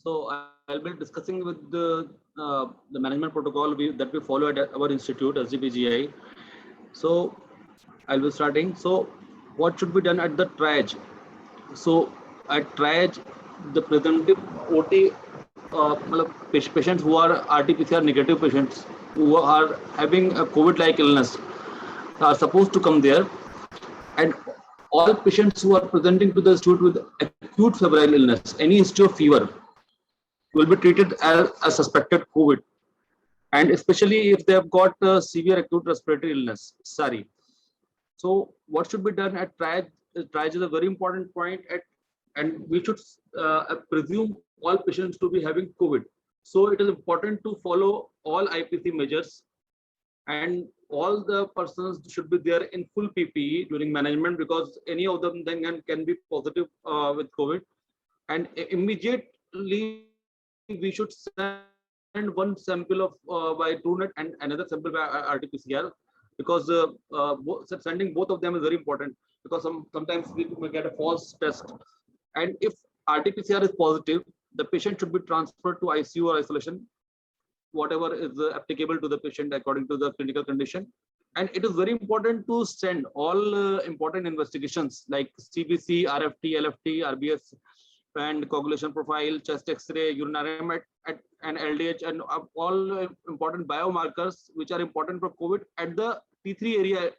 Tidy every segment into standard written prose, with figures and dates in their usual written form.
I'll be discussing with the management protocol that we follow at our institute, SGPGI. So I'll be starting. So what should be done at the triage? So at triage, the presumptive OT patients who are RT-PCR negative patients who are having a COVID-like illness are supposed to come there, and all patients who are presenting to the institute with acute febrile illness, any history of fever, will be treated as a suspected COVID, and especially if they have got severe acute respiratory illness, SARI. So what should be done at triage? Triage is a very important point, and we should presume all patients to be having COVID. So it is important to follow all IPC measures, and all the persons should be there in full PPE during management, because any of them then can be positive with COVID. And immediately we should send one sample of by TrueNet and another sample by RT-PCR, because sending both of them is very important, because sometimes we may get a false test. And if RT-PCR is positive, the patient should be transferred to ICU or isolation, whatever is applicable to the patient according to the clinical condition. And it is very important to send all important investigations like CBC, RFT, LFT, RBS, and coagulation profile, chest X-ray, urinarium, and LDH, and all important biomarkers which are important for COVID at the T3 area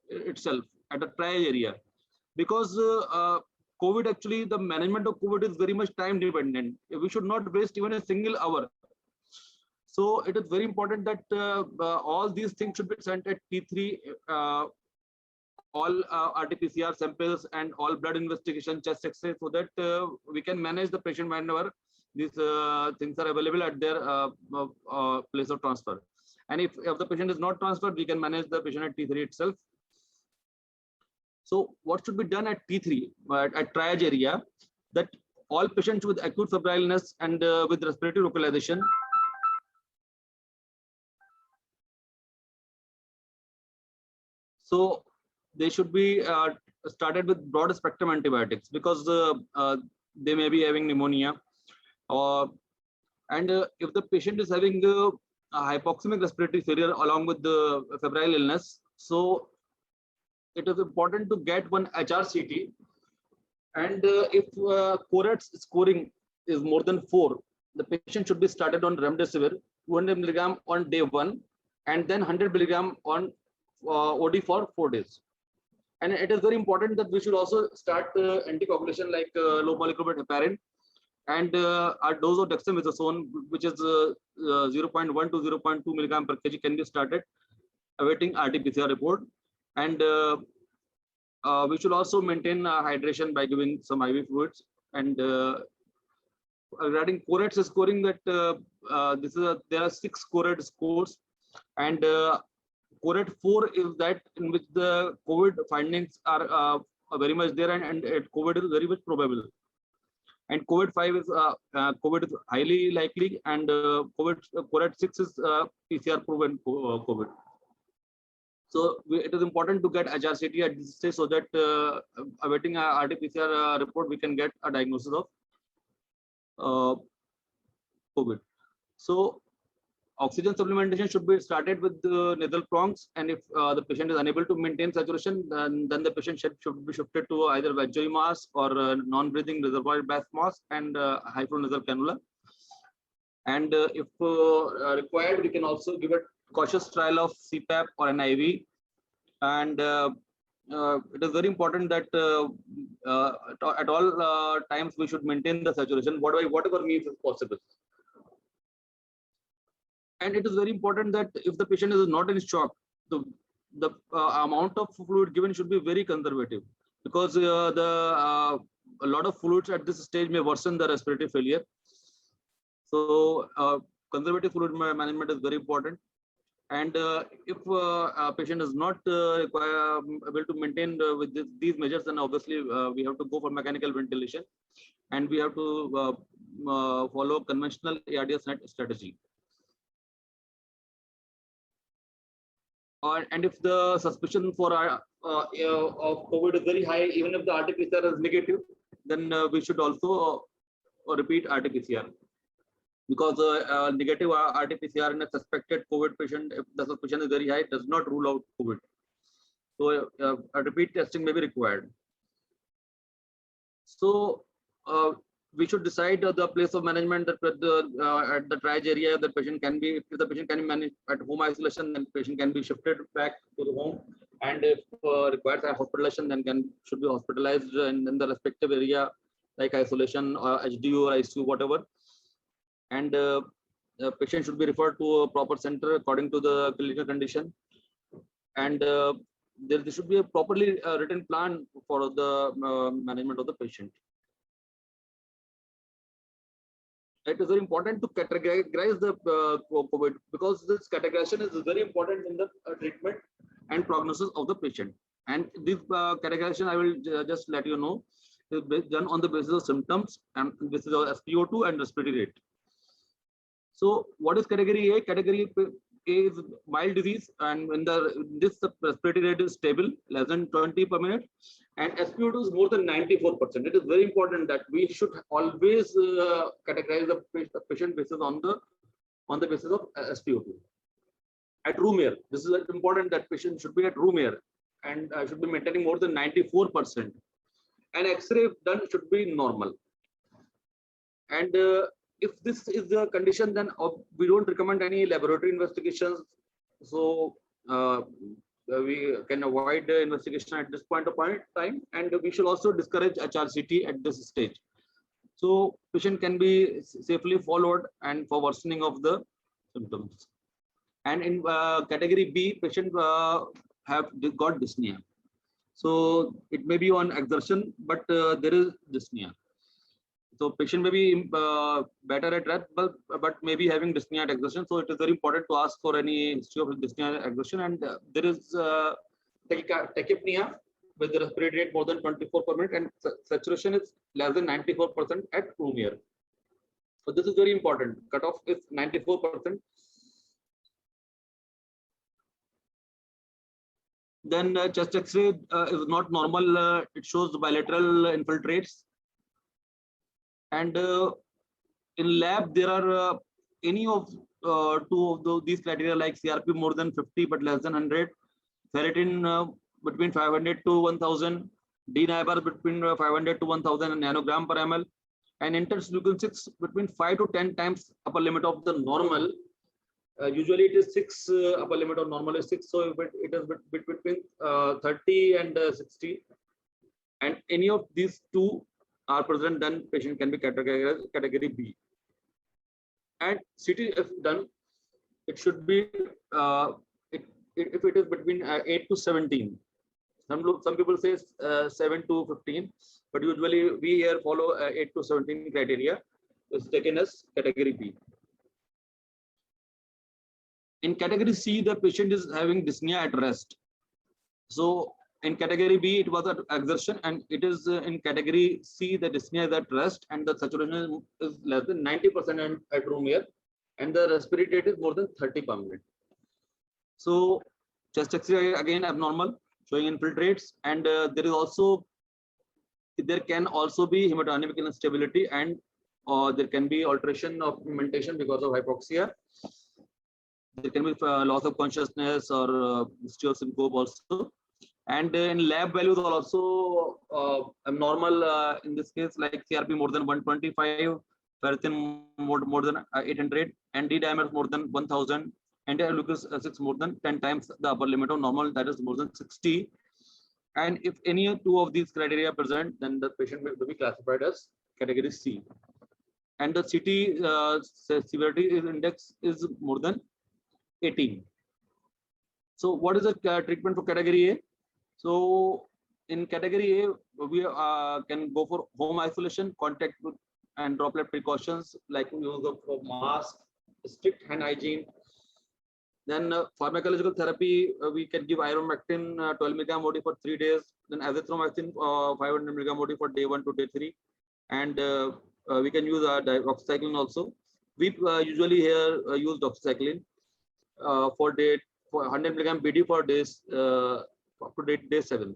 itself, at the triage area. Because COVID, actually, the management of COVID is very much time dependent. We should not waste even a single hour. So it is very important that all these things should be sent at T3, all RT-PCR samples and all blood investigation, chest X-ray, so that we can manage the patient whenever these things are available at their place of transfer. And if the patient is not transferred, we can manage the patient at T3 itself. So what should be done at T3, at triage area, that all patients with acute febrile illness and with respiratory localization so they should be started with broad spectrum antibiotics, because they may be having pneumonia, and if the patient is having a hypoxemic respiratory failure along with the febrile illness, so it is important to get one HRCT. And if CORAD's scoring is more than 4, the patient should be started on remdesivir 200 mg on day 1, and then 100 mg on OD for 4 days. And it is very important that we should also start anticoagulation like low molecular weight heparin, and our dose of dexamethasone, which is 0.1 to 0.2 mg per kg, can be started, awaiting RT-PCR report. And we should also maintain hydration by giving some IV fluids. And regarding CORAD's scoring, that there are 6 CORAD scores, and CORAD 4 is that in which the COVID findings are very much there, and COVID is very much probable. And COVID 5 is COVID is highly likely, and CORAD 6 is PCR proven COVID. So it is important to get HRCT at this stage, so that awaiting a RT-PCR report, we can get a diagnosis of COVID. So oxygen supplementation should be started with the nasal prongs, and if the patient is unable to maintain saturation, then the patient should be shifted to either VAGOE mask or non-breathing reservoir bath mask and high flow nasal cannula. And if required, we can also give a cautious trial of CPAP or an IV. And it is very important that at all times we should maintain the saturation, whatever means is possible. And it is very important that if the patient is not in shock, the amount of fluid given should be very conservative, because a lot of fluids at this stage may worsen the respiratory failure. So conservative fluid management is very important. And if a patient is not able to maintain with these measures, then obviously we have to go for mechanical ventilation, and we have to follow conventional ARDS strategy. And if the suspicion for of COVID is very high, even if the RT-PCR is negative, then we should also repeat RT-PCR. because negative RT-PCR in a suspected COVID patient, if the suspicion is very high, does not rule out COVID. So a repeat testing may be required. So we should decide the place of management that at the triage area the patient can be, if the patient can be managed at home isolation, then patient can be shifted back to the home, and if requires a hospitalization, then should be hospitalized in the respective area like isolation or HDU or ICU, whatever. And the patient should be referred to a proper center according to the clinical condition. And there should be a properly written plan for the management of the patient. It is very important to categorize the COVID, because this categorization is very important in the treatment and prognosis of the patient. And this categorization, I will just let you know, is done on the basis of symptoms, and this is our SpO2 and respiratory rate. So what is category A? Category A is mild disease, and when this respiratory rate is stable, less than 20 per minute, and SpO2 is more than 94%. It is very important that we should always categorize the patient basis on the basis of SpO2. At room air, this is important that patient should be at room air and should be maintaining more than 94%. And X-ray done should be normal. And if this is the condition, then we don't recommend any laboratory investigations. So we can avoid the investigation at this point of time, and we should also discourage HRCT at this stage. So patient can be safely followed and for worsening of the symptoms. And in category B, patient have got dyspnea. So it may be on exertion, but there is dyspnea. So patient may be better at rest, but may be having dyspnea at exertion. So it is very important to ask for any history of dyspnea at exertion. And there is tachypnea with the respiratory rate more than 24 per minute, and saturation is less than 94% at room air. So this is very important. Cutoff is 94%. Then chest X-ray is not normal. It shows bilateral infiltrates. And in lab, there are any of two of these criteria, like CRP more than 50 but less than 100, ferritin between 500 to 1000, D-NABR between 500 to 1000 nanogram per ml, and interleukin 6 between 5 to 10 times upper limit of the normal. Usually it is 6, upper limit of normal is 6, so it is between 30 and 60, and any of these two are present, then patient can be categorized category B. And CT, if done, it should be if it is between 8 to 17. Some people say 7 to 15, but usually we here follow 8 to 17 criteria. Is taken as category B. In category C, the patient is having dyspnea at rest. So in category B, it was at exertion, and it is in category C, the dyspnea is at rest, and the saturation is less than 90% at room air, and the respiratory rate is more than 30 per minute. So chest X-ray again abnormal, showing infiltrates, and there can also be hemodynamic instability, and there can be alteration of pigmentation because of hypoxia. There can be loss of consciousness or syncope also. And in lab values are also abnormal in this case, like CRP more than 125, ferritin more than 800, and D-dimer more than 1000, and interleukin 6 more than 10 times the upper limit of normal, that is more than 60. And if any two of these criteria are present, then the patient will be classified as category C. And the CT severity index is more than 18. So what is the treatment for category A? So in category A, we can go for home isolation, contact with and droplet precautions like use of mask, strict hand hygiene. Then pharmacological therapy, we can give ivermectin 12 milligram OD for 3 days. Then azithromycin 500 milligram OD for day 1 to day 3. And we can use doxycycline also. We usually here use doxycycline for 100 milligram BD for days up to day 7.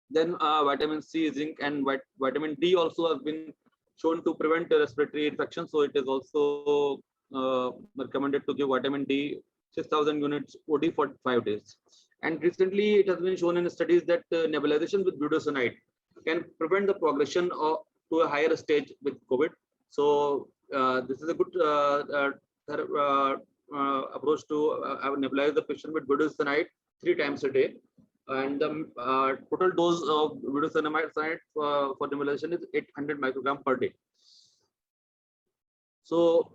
Then vitamin C, zinc, and vitamin D also have been shown to prevent respiratory infection. So it is also recommended to give vitamin D 6,000 units OD for 5 days. And recently, it has been shown in studies that nebulization with budesonide can prevent the progression to a higher stage with COVID. So this is a good approach to nebulize the patient with budesonide 3 times a day. And the total dose of budesonide for nebulization is 800 microgram per day. So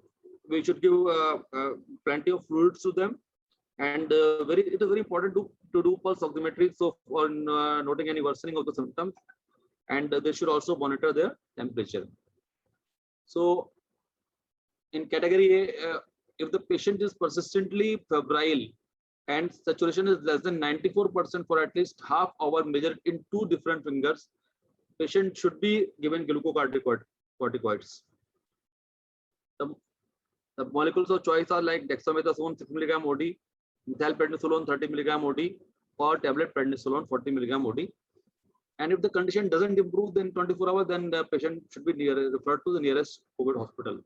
we should give plenty of fluids to them, and it is very important to do pulse oximetry, so for noting any worsening of the symptoms, and they should also monitor their temperature. So in category A, if the patient is persistently febrile and saturation is less than 94% for at least half hour measured in 2 different fingers, patient should be given glucocorticoids. The molecules of choice are like dexamethasone 6 mg OD, methylprednisolone 30 mg OD, or tablet prednisolone 40 mg OD. And if the condition doesn't improve in 24 hours, then the patient should be referred to the nearest COVID hospital.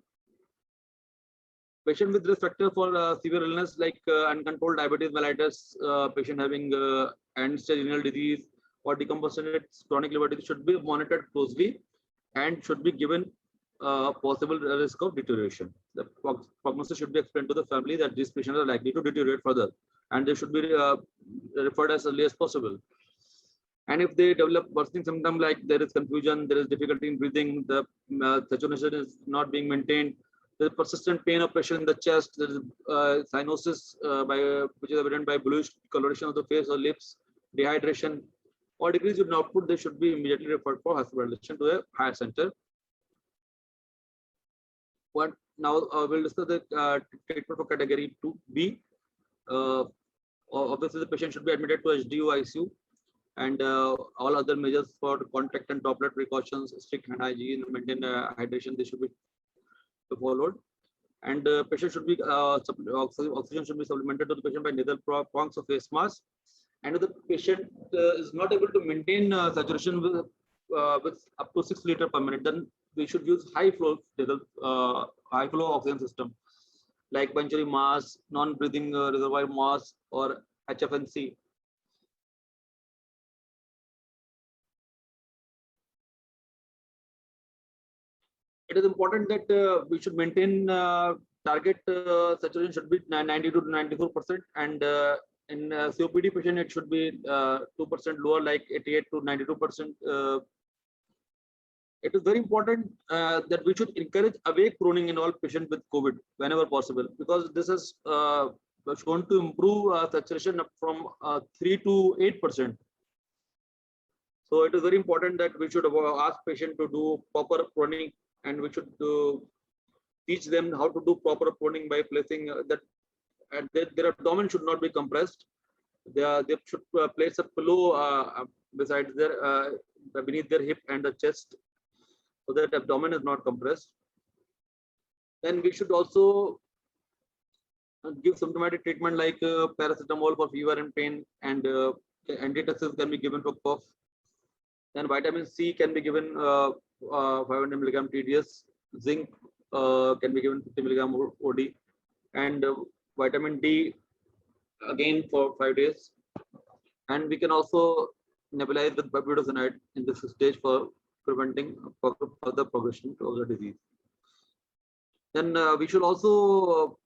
Patient with risk factor for severe illness like uncontrolled diabetes mellitus, patient having end-stage renal disease or decompensated chronic liver disease should be monitored closely and should be given possible risk of deterioration. The prognosis should be explained to the family that these patients are likely to deteriorate further, and they should be referred as early as possible. And if they develop worsening symptoms like there is confusion, there is difficulty in breathing, the saturation is not being maintained, there is persistent pain or pressure in the chest, there is cyanosis which is evident by bluish coloration of the face or lips, dehydration, or decrease in output, they should be immediately referred for hospitalization to a higher center. Now we'll discuss the treatment for category 2B. Obviously, the patient should be admitted to HDU ICU, and all other measures for contact and droplet precautions, strict hand hygiene, maintain hydration, they should be followed. And patient should be oxygen should be supplemented to the patient by nasal prongs or face mask. And if the patient is not able to maintain saturation with up to 6 liters per minute, then we should use high flow oxygen system like Venturi mask, non-breathing reservoir mask, or HFNC. It is important that we should maintain target saturation should be 92 to 94%, and in COPD patient it should be 2% lower, like 88 to 92%. It is very important that we should encourage awake proning in all patients with COVID whenever possible, because this is shown to improve saturation from 3 to 8%. So it is very important that we should ask patient to do proper proning, and we should teach them how to do proper proning by placing that their abdomen should not be compressed. They should place a pillow beside their beneath their hip and the chest, so that abdomen is not compressed. Then we should also give symptomatic treatment like paracetamol for fever and pain, and antitussives can be given for cough. Then vitamin C can be given 500 milligram TDS, zinc can be given 50 milligram OD, and vitamin D again for 5 days. And we can also nebulize with budesonide in this stage for preventing further progression of the disease. Then we should also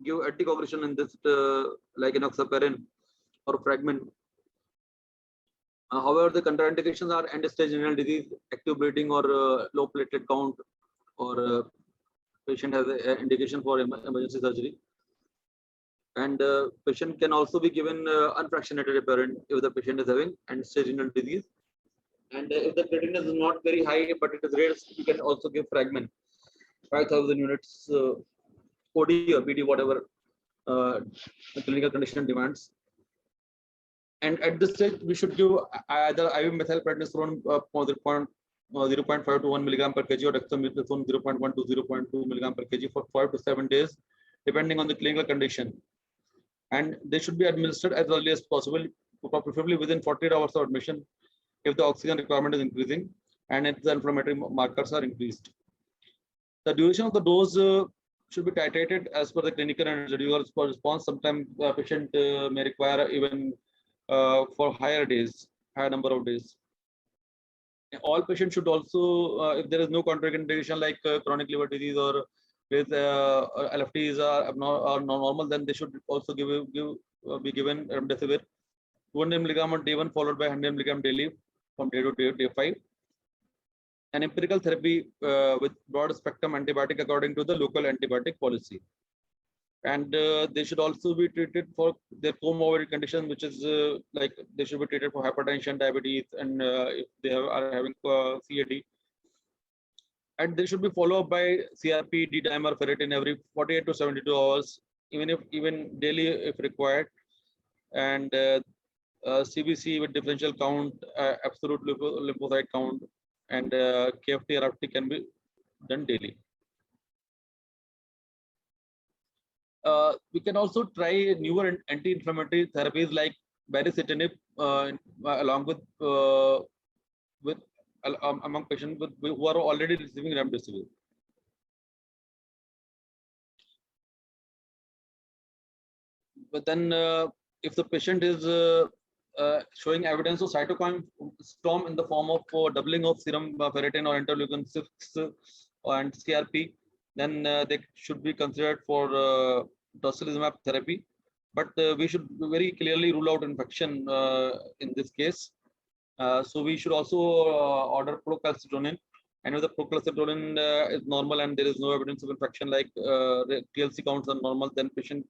give anticoagulation in this, like enoxaparin or fragment. However, the contraindications are end-stage renal disease, active bleeding, or low platelet count, or patient has an indication for emergency surgery. And patient can also be given unfractionated heparin if the patient is having end-stage renal disease. And if the creatinine is not very high, but it is rare, you can also give fragment, 5,000 units OD or BD, whatever the clinical condition demands. And at this stage, we should give either IV methylprednisolone 0.5 to 1 milligram per kg, or dexamethasone 0.1 to 0.2 milligram per kg for 5 to 7 days, depending on the clinical condition. And they should be administered as early as possible, preferably within 48 hours of admission, if the oxygen requirement is increasing and if the inflammatory markers are increased. The duration of the dose should be titrated as per the clinical and residual response. Sometimes the patient may require even for higher days, higher number of days. All patients should also, if there is no contraindication like chronic liver disease or with LFTs are normal, then they should also be given remdesivir 200 milligram on day 1 followed by 100 milligram daily from day to day 5. An empirical therapy with broad spectrum antibiotic according to the local antibiotic policy. And they should also be treated for their comorbid condition, which is like they should be treated for hypertension, diabetes, and if they are having CAD. And they should be followed up by CRP, D-dimer, ferritin every 48 to 72 hours, even daily if required. And CBC with differential count, absolute lymphocyte count, and KFT, RFT can be done daily. We can also try newer anti-inflammatory therapies like baricitinib along with among patients who are already receiving remdesivir. But then, if the patient is showing evidence of cytokine storm in the form of doubling of serum ferritin or interleukin 6 and CRP, then they should be considered for tocilizumab therapy. But we should very clearly rule out infection in this case. So we should also order procalcitonin. And if the procalcitonin is normal and there is no evidence of infection, like TLC counts are normal, then patient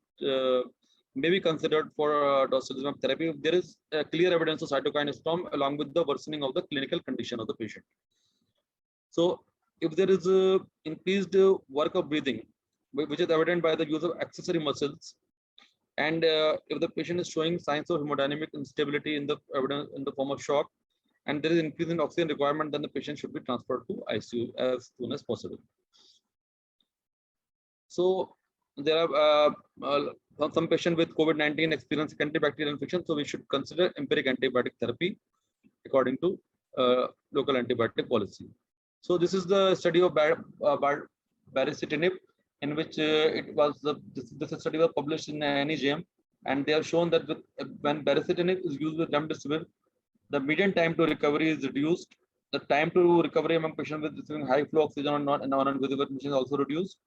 may be considered for tocilizumab therapy if there is clear evidence of cytokine storm along with the worsening of the clinical condition of the patient. So if there is increased work of breathing, which is evident by the use of accessory muscles, and if the patient is showing signs of hemodynamic instability in the evidence in the form of shock, and there is increase in oxygen requirement, then the patient should be transferred to ICU as soon as possible. So there are some patient with COVID-19 experience antibacterial infection, so we should consider empiric antibiotic therapy according to local antibiotic policy. So this is the study of baricitinib, in which this study was published in NEJM, and they have shown that when baricitinib is used with remdesivir, the median time to recovery is reduced. The time to recovery among patients with receiving high flow oxygen or non-invasive admission is also reduced,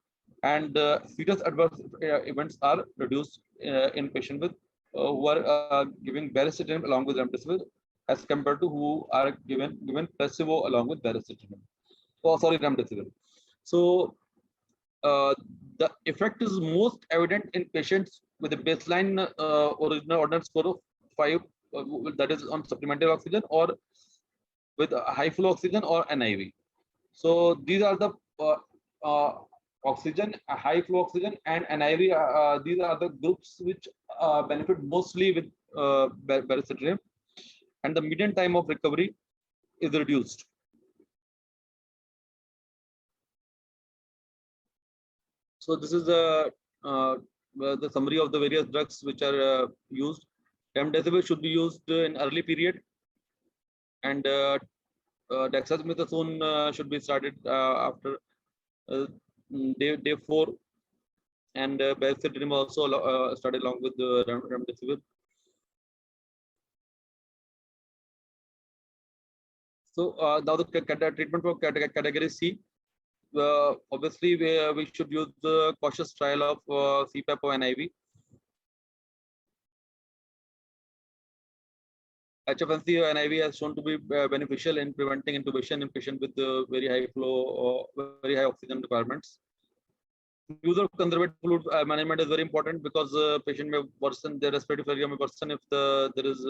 and serious adverse events are reduced in patients with who are giving baricitinib along with remdesivir, as compared to who are given placebo along with baricitinib. Oh, sorry, remdesivir. So the effect is most evident in patients with a baseline original ordinal score of 5, that is on supplemental oxygen, or with high flow oxygen or NIV. So these are the oxygen, high flow oxygen, and NIV. These are the groups which benefit mostly with baricitinib, and the median time of recovery is reduced. So this is the summary of the various drugs which are used. Remdesivir should be used in early period, and dexamethasone should be started after day 4, and baricitinib also started along with the remdesivir. So now the treatment for category C. Obviously, we should use the cautious trial of CPAP or NIV. HFNC or NIV has shown to be beneficial in preventing intubation in patients with very high flow or very high oxygen requirements. Use of conservative fluid management is very important, because patient may worsen, their respiratory failure may worsen if there is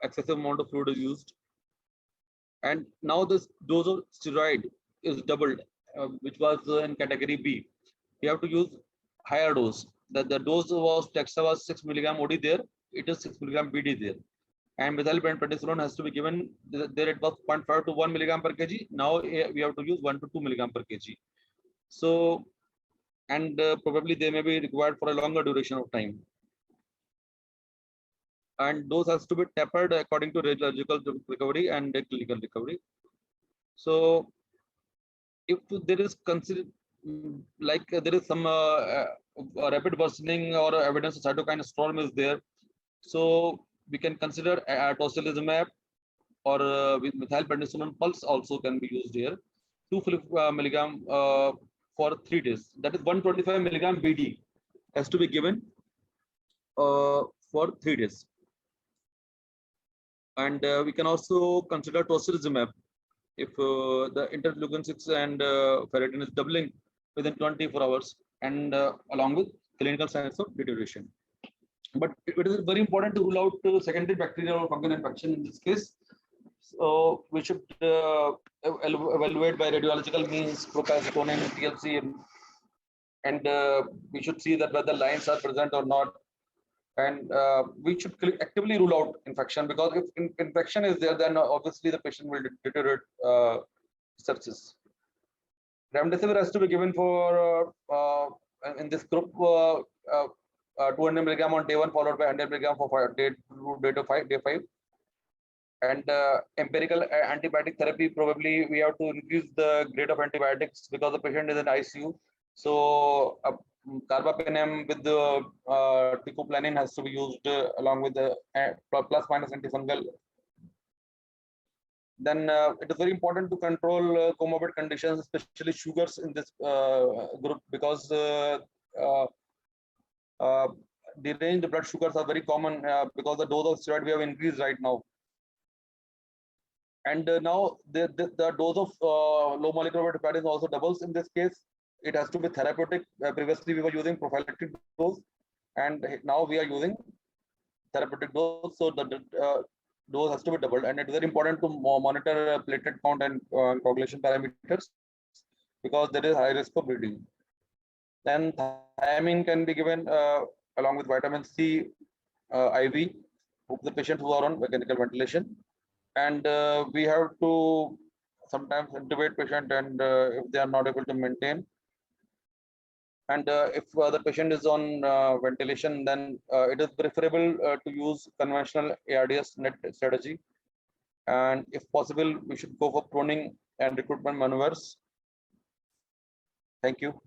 excessive amount of fluid is used. And now this dose of steroid is doubled, which was in category B. We have to use higher dose. That the dose was Dexa was 6 milligram OD there, it is 6 milligram BD there. And methylprednisolone has to be given there. It was 0.5 to 1 milligram per kg. Now we have to use 1 to 2 milligram per kg. So, and probably they may be required for a longer duration of time. And dose has to be tapered according to radiological recovery and clinical recovery. So if there is there is some rapid worsening or evidence of cytokine storm is there, so we can consider tocilizumab or with methylprednisolone pulse also can be used here. 2 milligram for 3 days. That is 125 milligram BD has to be given for 3 days. And we can also consider tocilizumab if the interleukin 6 and ferritin is doubling within 24 hours and along with clinical signs of deterioration. But it is very important to rule out secondary bacterial or fungal infection in this case. So we should evaluate by radiological means, procalcitonin, TLC, and we should see that whether lines are present or not. And we should actively rule out infection, because if infection is there, then obviously the patient will deteriorate sepsis. Remdesivir has to be given for in this group 200 milligram on day 1 followed by 100 milligram for day 5. And empirical antibiotic therapy, probably we have to increase the grade of antibiotics because the patient is in ICU. So carbapenem with the teicoplanin has to be used along with the plus minus antifungal. Then it is very important to control comorbid conditions, especially sugars in this group, because deranged blood sugars are very common because the dose of steroid we have increased right now. And now the dose of low molecular weight heparin also doubles in this case. It has to be therapeutic. Previously we were using prophylactic dose, and now we are using therapeutic dose. So the dose has to be doubled, and it's very important to monitor platelet count and coagulation parameters, because there is high risk of bleeding. Then thiamine can be given along with vitamin C IV for the patients who are on mechanical ventilation. And we have to sometimes intubate patient, and if they are not able to maintain, and if the patient is on ventilation, then it is preferable to use conventional ARDS net strategy, and if possible we should go for proning and recruitment maneuvers. Thank you.